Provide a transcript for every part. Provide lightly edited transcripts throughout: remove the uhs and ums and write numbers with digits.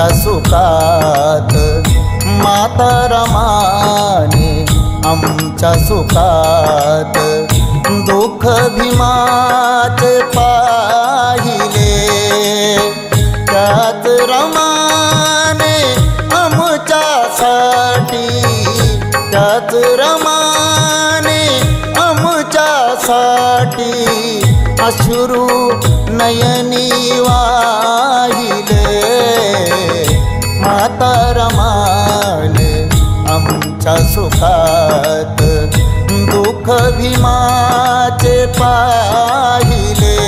आमच्या सुखात, माता रमाने आमच्या सुखात, दुःख भीमाचे पाहिले, त्याच रमाने आमच्यासाठी, त्याच रमाने आमच्यासाठी, अश्रू नयनी वाहिले, माता रमाने आमच्या सुखात, दुःख भीमाचे पाहिले.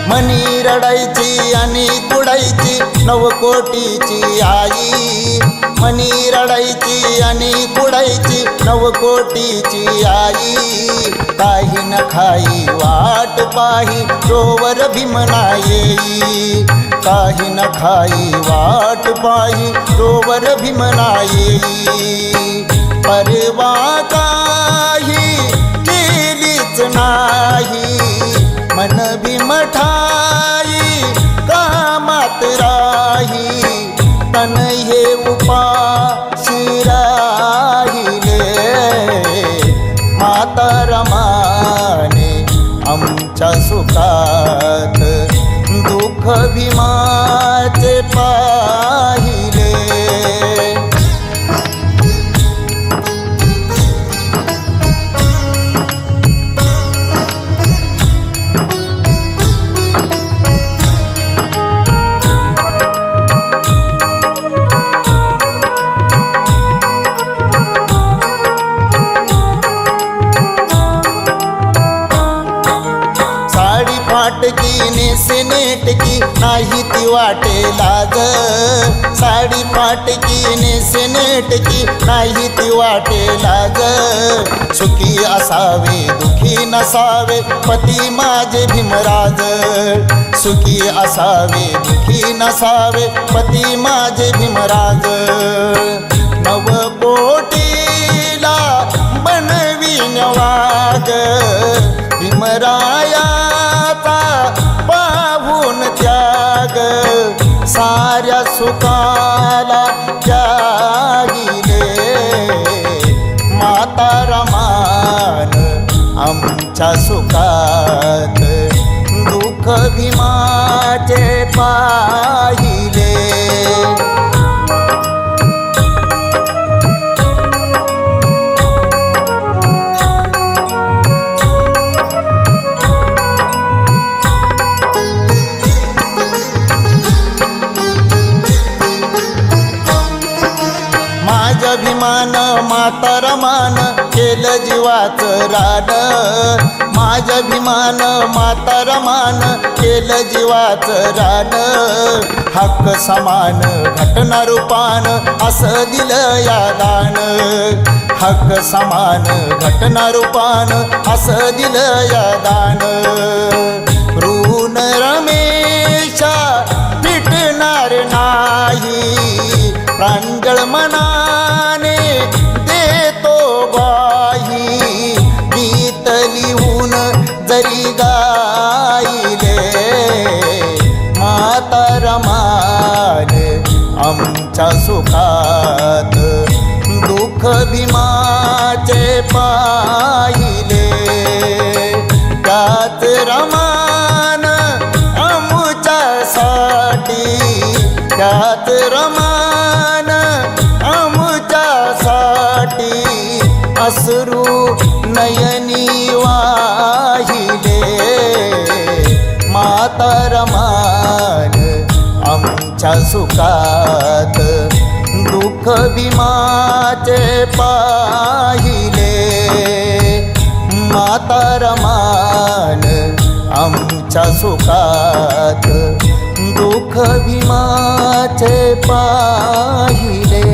मनी रडायची आणि कुडायची नवकोटीची आई, मनी रडायची आणि कुडायची नवकोटीची आई, काही न खाई वाट पाही तोवर भीमना येई, काही न खाई वाट पाही तोवर भीमना येई, परवा काही केलीच नाही, मन भीमठाई कामात राही, तन हे उपाशी राहिले, माता रमाने आमच्या सुखात, दुःख भीमाचे पाहिले. फाटकी नेसनेटकी नाही ती वाटे लाज, साडी फाटकी नेसनेटकी नाही ती वाटे लाज, सुखी असावे दुखी नसावे पती माझे भीमराज, सुखी असावे दुखी नसावे पती माझे भीमराज, नवकोटीला बनवीन वाग, भीमरायाचा पाहून त्याग, साऱ्या सुखाला त्यागिले, माता रमान आमच्या सुखात, दुःख भीमाचे पाहिले. भीमान माता रमान केलं जीवाचं रान, माझ्या भीमान माता रमान केलं जीवाचं रान, हक्क समान घटना रूपान असं दिलं या दान, हक्क समान घटना रूपान असं दिलं या दान, ऋण रमेशा फिटणार नाही, प्रांजळ मनाने देतो ग्वाही, गीत लिहून जरी गायले, माता रमाने आमच्या सुखात, दुःख भीमाचे पाहिले, त्याच रमान आमच्यासाठी, त्याच रमान आमच्यासाठी, अश्रू नयनी वाहिले, माता रमान आमच्या सुखात, दुःख भीमाचे पाहिले, माता रमान आमच्या सुखात, दुःख भीमाचे पाहिले.